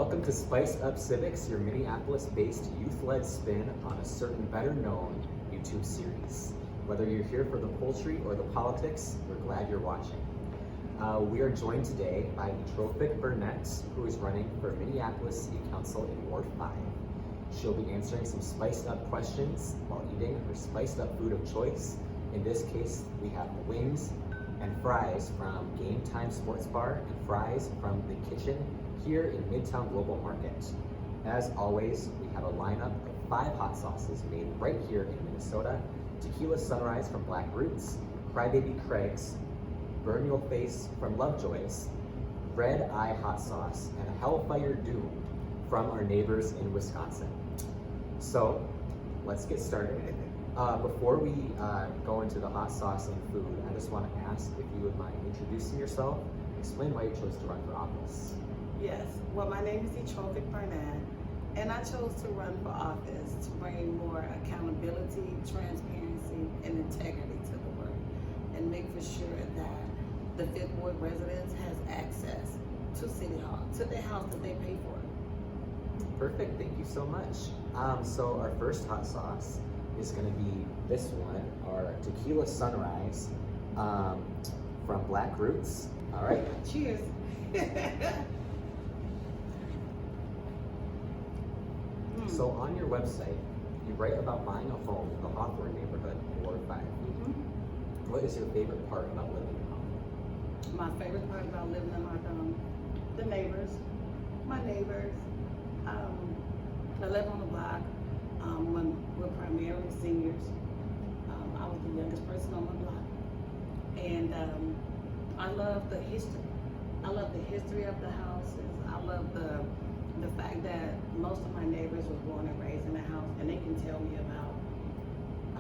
Welcome to Spice Up Civics, your Minneapolis-based youth-led spin on a certain better-known YouTube series. Whether you're here for the poultry or the politics, we're glad you're watching. We are joined today by Ethrophic Burnett, who is running for Minneapolis City Council in Ward 5. She'll be answering some spiced up questions while eating her spiced up food of choice. In this case, we have wings and fries from Game Time Sports Bar and fries from the kitchen here in Midtown Global Market. As always, we have a lineup of 5 hot sauces made right here in Minnesota: Tequila Sunrise from Black Roots, Crybaby Craig's, Burn Your Face from Lovejoy's, Red Eye Hot Sauce, and Hellfire Doom from our neighbors in Wisconsin. So let's get started. Before we go into the hot sauce and food, I just want to ask if you would mind introducing yourself, explain why you chose to run for office. Yes, well, my name is Ethrophic Burnett, and I chose to run for office to bring more accountability, transparency, and integrity to the work, and make for sure that the 5th Ward residents has access to City Hall, to the house that they pay for. Perfect, thank you so much. So our first hot sauce is going to be this one, our Tequila Sunrise from Black Roots. All right. Cheers. So on your website, you write about buying a home in the Hawthorne neighborhood in Ward 5. What is your favorite part about living in home? My favorite part about living in my home, the neighbors, my neighbors. I live on the block. When we're primarily seniors. I was the youngest person on my block. And I love the history. I love the history of the houses. I love the fact that most of my neighbors were born and raised in the house, and they can tell me about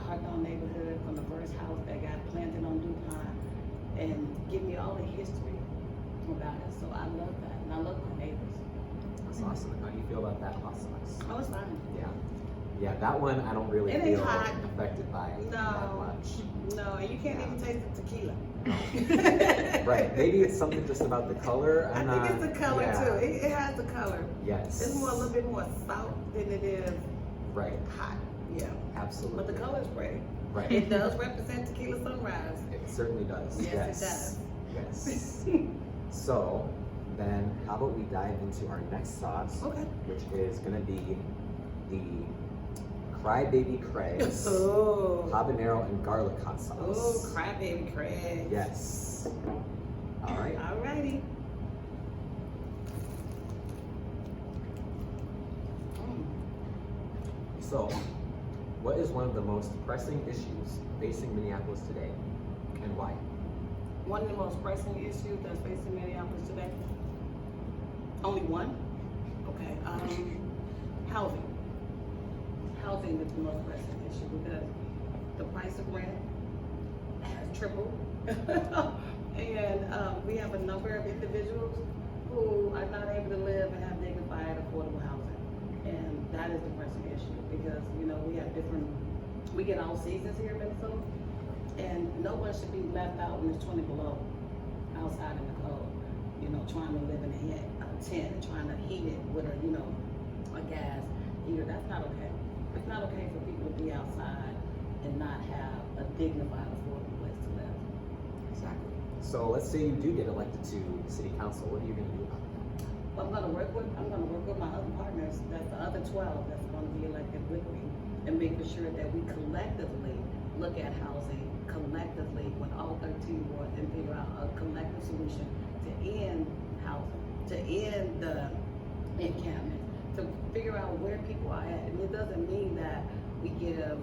Hawthorne neighborhood from the first house that got planted on DuPont and give me all the history about it. So I love that, and I love my neighbors. That's awesome. And how do you feel about that hot sauce? Oh, it's fine. Yeah, that one I don't really feel affected by that much. No, and you can't even taste the tequila. Right, maybe it's something just about the color. I think it's the color too. It has the color. Yes. It's more a little bit more salt than it is hot. Yeah. Absolutely. But the color is pretty. Right. It does represent Tequila Sunrise. It certainly does. Yes, it does. Yes. So then how about we dive into our next sauce, which is going to be the Crybaby Craig's habanero and garlic hot sauce. Oh, Crybaby Craig's. Yes. All right. Alrighty. So, what is one of the most pressing issues facing Minneapolis today, and why? One of the most pressing issues that's facing Minneapolis today? Only one? Okay. Housing. Housing is the most pressing issue because the price of rent has tripled. And we have a number of individuals who are not able to live and have dignified, affordable housing. And that is the pressing issue because, you know, we get all seasons here in Minnesota, and no one should be left out when it's 20 below outside in the cold, you know, trying to live in a tent, trying to heat it with a gas heater. That's not okay. It's not okay for people to be outside and not have a dignified, affordable place to live. Exactly. So let's say you do get elected to city council. What are you going to do about that? Well, I'm going to work with my other partners. That's the other 12 that's going to be elected with me, and make sure that we collectively look at housing collectively with all 13 wards and figure out a collective solution to end housing, to end the encampment, to figure out where people are at. And it doesn't mean that we give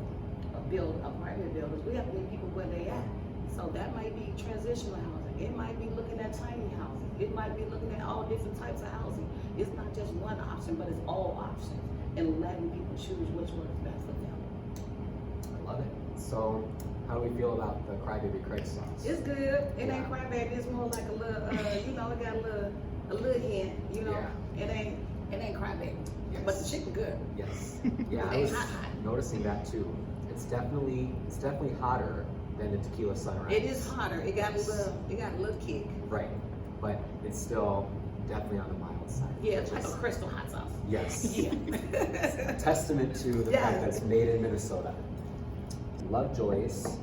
apartment buildings. We have to meet people where they at. So that might be transitional housing. It might be looking at tiny housing. It might be looking at all different types of housing. It's not just one option, but it's all options, and letting people choose which works best for them. I love it. So how do we feel about the Crybaby Craig's sauce? It's good. It ain't crybaby. It's more like a little, you know, it got a little hint. You know, it ain't crybaby. Yes. But the chicken good. Yes. Yeah, I was noticing that too. It's definitely hotter than the Tequila Sunrise. It is hotter. It got a little kick. Right, but it's still definitely on the mild outside. Yeah, it's like a crystal hot sauce. Yes. Yeah. Testament to the fact that it's made in Minnesota. Lovejoy's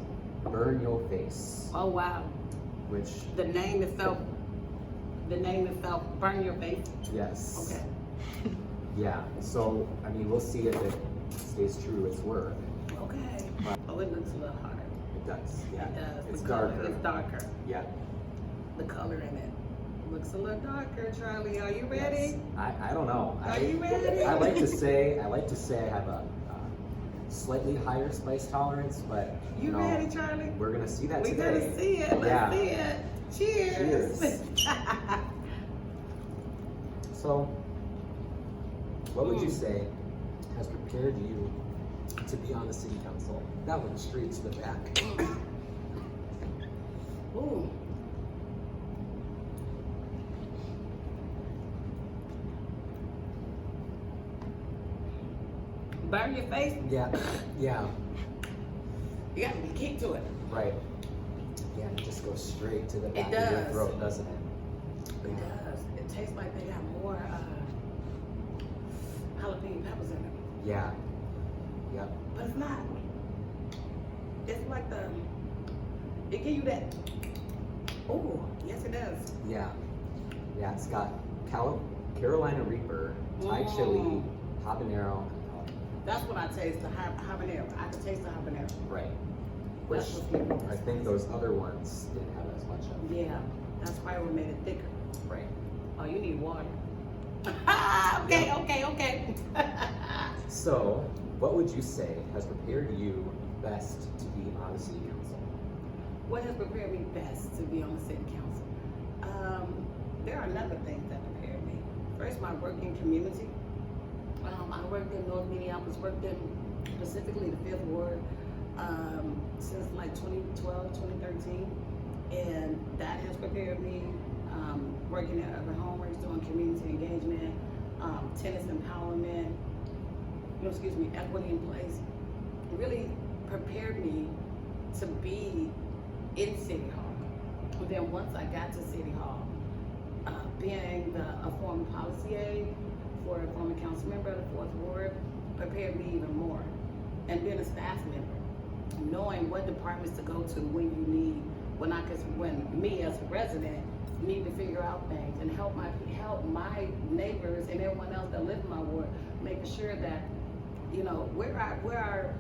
Burn Your Face, Oh wow. which, The name itself, burn your face. yes. Okay. Yeah, so, I mean, we'll see if it stays true to its word. Okay. Oh, it looks a little harder. It does, yeah. It does. It's The color darker. is darker. Yeah. The color in it looks a little darker. Charlie, are you Yes. ready? I don't know. Are you ready? I like to say I have a slightly higher spice tolerance, but You know, ready, Charlie? we're gonna see that We today. gonna see it. Let's Yeah. see it. Cheers. Cheers. So, what would you say has prepared you to be on the city council? That went straight to the back. Ooh. Burn your face. Yeah, yeah, You got to be kicked to it. right. Yeah, it just goes straight to the back of your does. throat, doesn't it? It does. It tastes like they got more jalapeno peppers in it. Yeah, yep. But it's not. It's like it give you that. Oh, yes it does. Yeah, yeah. It's got Carolina Reaper, Thai chili, habanero, and pepper. That's what I taste, the habanero. I can taste the habanero. Right. Which That's what's making it I think those other ones didn't have as much of. Yeah, that's probably what made it thicker. Right. Oh, you need water. Okay. So, what would you say has prepared you best to be on the city council? What has prepared me best to be on the city council? There are a number of things that prepared me. First, my work in community. I worked in North Minneapolis, worked in specifically the Fifth Ward since like 2012, 2013. And that has prepared me working at urban homeworks, doing community engagement, tennis empowerment, equity in place. It really prepared me to be in City Hall. And then once I got to City Hall, being a former policy aide for a former council member of the Fourth Ward prepared me even more. And being a staff member, knowing what departments to go to when you need, when me as a resident need to figure out things and help my neighbors and everyone else that live in my ward, making sure that where our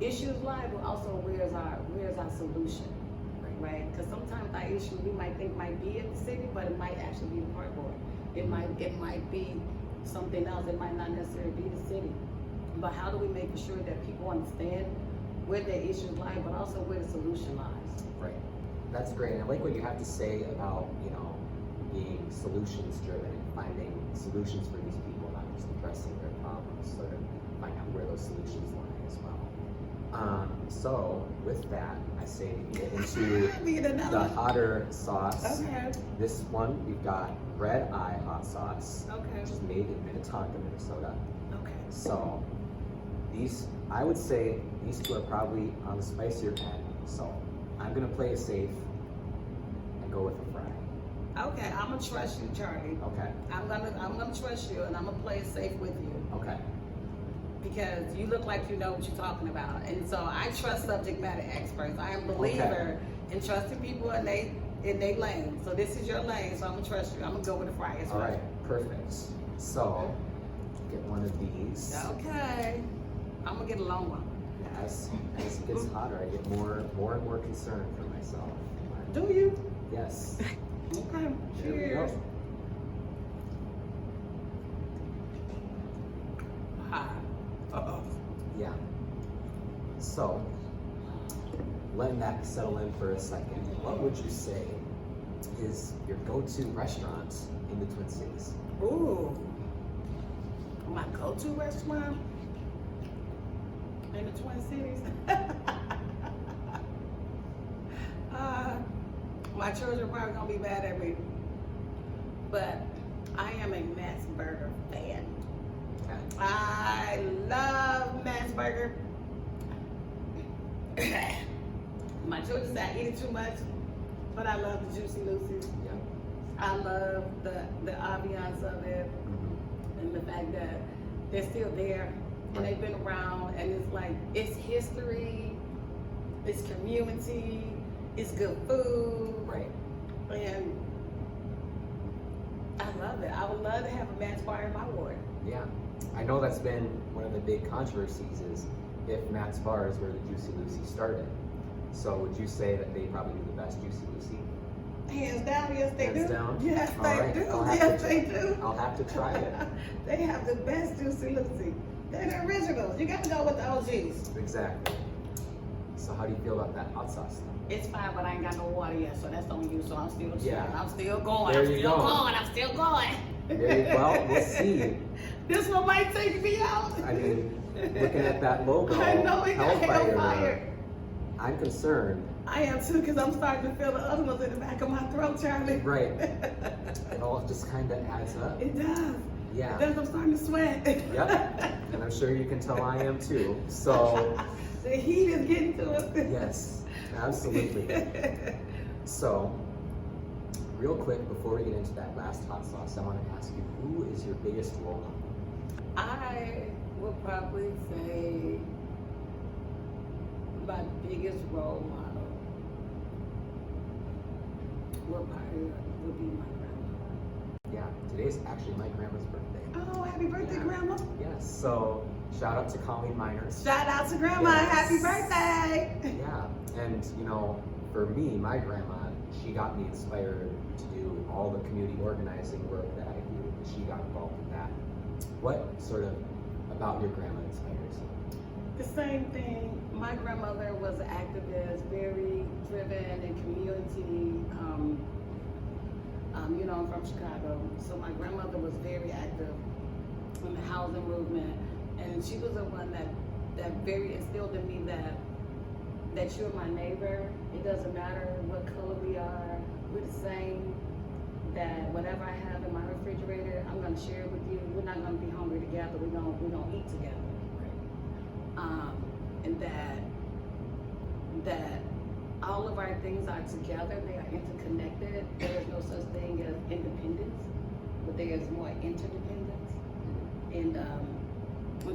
issues lie, but also where's our solution, right? Because sometimes our issue we might think might be in the city, but it might actually be the park board. It might be something else. It might not necessarily be the city. But how do we make sure that people understand where their issues lie, but also where the solution lies? Right. That's great. I like what you have to say about, being solutions driven and finding solutions for these people, not just addressing their problems, so to find out where those solutions lie as well. So with that, I say we get into the hotter sauce. Okay. This one, we've got Red Eye hot sauce, Okay. which is made in Minnetonka, Minnesota. Okay. So I would say these two are probably on the spicier end. So I'm gonna play it safe and go with a fry. Okay, I'm gonna trust you, Charlie. Okay. I'm gonna trust you, and I'm gonna play it safe with you Okay. because you look like you know what you're talking about, and so I trust subject matter experts. I am a believer in trusting people in they lane. So this is your lane, so I'm gonna trust you. I'm gonna go with the fry as well. All right. Perfect. So get one of these. Okay. I'm gonna get a long one. As it gets hotter, I get more and more concerned for myself. Do you? Yes. Okay. Here we Cheers. go. Hi. Yeah. So, letting that settle in for a second, what would you say is your go-to restaurant in the Twin Cities? Ooh. My go-to restaurant in the Twin Cities. My children are probably gonna be mad at me, but I am a Matt's Burger fan. Okay. I love Matt's Burger. My children say I eat it too much, but I love the Juicy Lucy's. Yeah. I love the ambiance of it and the fact that they're still there and they've been around, and it's like, it's history, it's community, it's good food. Right. And I love it. I would love to have a Matt's Bar in my ward. Yeah. I know that's been one of the big controversies is if Matt's Bar is where the Juicy Lucy started. So would you say that they probably do the best Juicy Lucy? Hands down, yes they Hands do. down? Yes All they right. do. I'll Yes they do. I'll have to try it. They have the best Juicy Lucy. They're the originals. You gotta go with the OGs. Exactly. So how do you feel about that hot sauce stuff? It's fine, but I ain't got no water yet, so that's on you. So I'm still Yeah. trying. I'm still going. There I'm you still go. going. I'm still going. Well, we'll see. This one might take me out. I mean, looking at that logo, I know it got Hellfire. I'm concerned. I am too, because I'm starting to feel the other ones in the back of my throat, Charlie. Right. It all just kind of adds up. It does. Yeah. It does. I'm starting to sweat. Yep. And I'm sure you can tell I am too. So, The heat is getting to us. yes, absolutely. So, real quick, before we get into that last hot sauce, I want to ask you, who is your biggest role model? I would probably say my biggest role model would be my grandmother. Yeah, today's actually my grandma's birthday. Oh, happy birthday, Yeah. Grandma. Yes, so shout out to Colleen Miners. Shout out to Grandma. Yes. Happy birthday. Yeah, and you know, for me, my grandma, she got me inspired to do all the community organizing work that I do. She got involved in that. What sort of about your grandma inspires you? The same thing. My grandmother was an activist, very driven in community. You know, I'm from Chicago, so my grandmother was very active in the housing movement, and she was the one that very instilled in me that you're my neighbor. It doesn't matter what color we are, we're the same. That whatever I have in my refrigerator, I'm gonna share it with you. We're not gonna be hungry together. We're gonna eat together. And that all of our things are together. They are interconnected. There is no such thing as independence, but there is more interdependence. And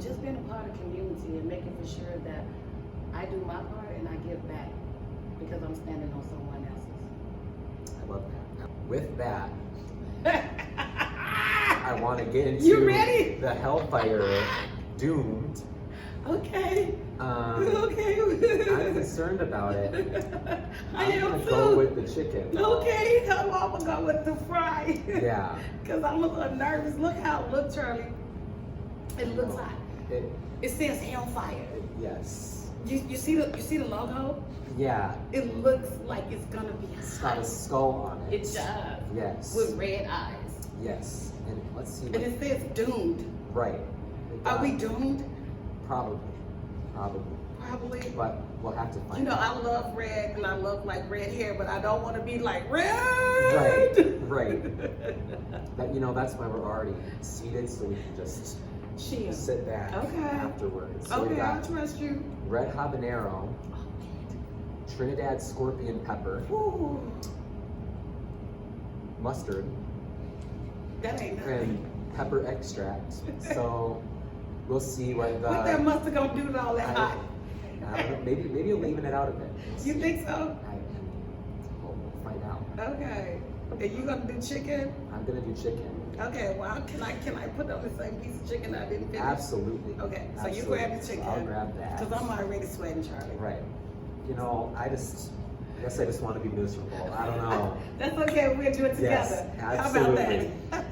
just being a part of community and making for sure that I do my part and I give back because I'm standing on someone else's. I love that. With that, I want to get into You ready? the Hellfire Doomed. Okay. Okay. I'm concerned about it. I I'm am gonna too. go with the chicken. Okay, I'm gonna go with the fry. Yeah. Cause I'm a little nervous. Look how it looks, Charlie. It looks hot. It says Hellfire. Yes. You see the logo? Yeah. It looks like it's gonna be It's got a hot. skull on it. It does. Yes. With red eyes. Yes. And let's see. And it says doomed. Right. Are we doomed? Probably. Probably. But we'll have to find You know, out. I love red and I love like red hair, but I don't want to be like red. Right. But you know, that's why we're already seated, so we can just Chill. sit back Okay. afterwards. So we Okay, I got trust you. red habanero, Trinidad scorpion pepper, Ooh, mustard, that ain't nothing. and pepper extract. So we'll see what What that mustard gonna do to all that hot? I don't know, maybe you're leaving it out of it. You think so? We'll find out. Okay. And you gonna do chicken? I'm gonna do chicken. Okay. Well, can I put on the same piece of chicken I didn't finish? Absolutely. Okay. So you Absolutely. grab the chicken. I'll grab that. Cause I'm already sweating, Charlie. Right. You know, I guess I just want to be miserable. I don't know. That's okay. We'll do it together. Yes, How about absolutely. that?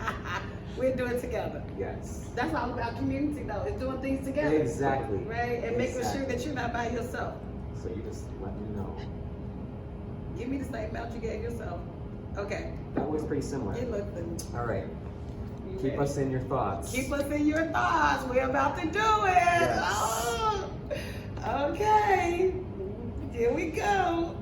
We'll do it together. Yes. That's all about community, though. It's doing things together. Exactly. Right? And making Exactly. sure that you're not by yourself. So you just let me know. Give me the same amount you gave yourself. Okay. That was pretty similar. It looked good. All right. You Keep ready? us in your thoughts. Keep us in your thoughts. We're about to do it. Yes. Oh, okay. Here we go.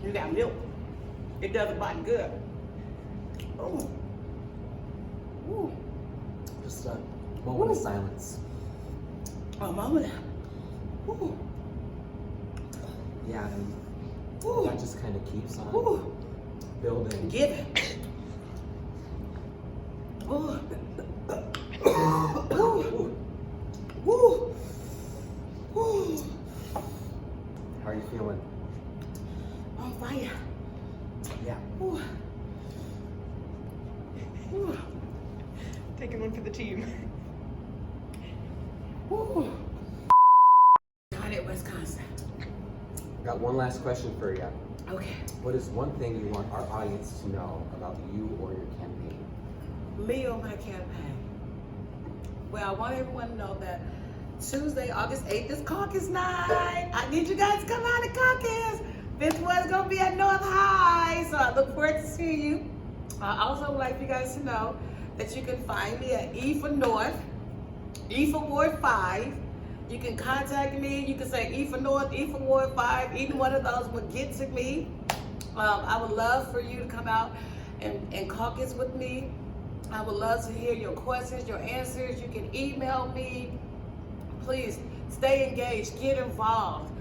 You got milk. It does a body good. Oh. Ooh. Just a moment of silence. A moment. Ooh. Yeah, and Ooh. that just kind of keeps on Ooh. building. Give it. Ooh. Ooh. Ooh. Ooh. How are you feeling? On fire. Yeah. Ooh. Ooh. Taking one for the team. Ooh. United, Wisconsin. Got one last question for you. Okay. What is one thing you want our audience to know about you or your campaign? Me or my campaign? Well, I want everyone to know that Tuesday, August 8th is caucus night. I need you guys to come out to caucus. This one's going to be at North High, so I look forward to seeing you. I also would like you guys to know that you can find me at E for North, E for Ward 5. You can contact me. You can say E for North, E for Ward 5. Either one of those will get to me. I would love for you to come out and caucus with me. I would love to hear your questions, your answers. You can email me. Please stay engaged, get involved.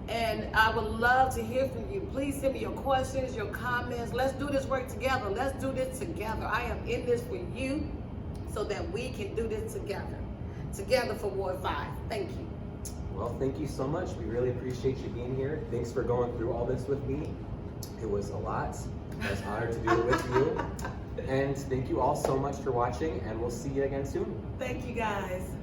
And I would love to hear from you. Please send me your questions, your comments. Let's do this work together. Let's do this together. I am in this for you so that we can do this together. Together for Ward 5. Thank you. Well, thank you so much. We really appreciate you being here. Thanks for going through all this with me. It was a lot. I was honored to do it with you. And thank you all so much for watching, and we'll see you again soon. Thank you guys.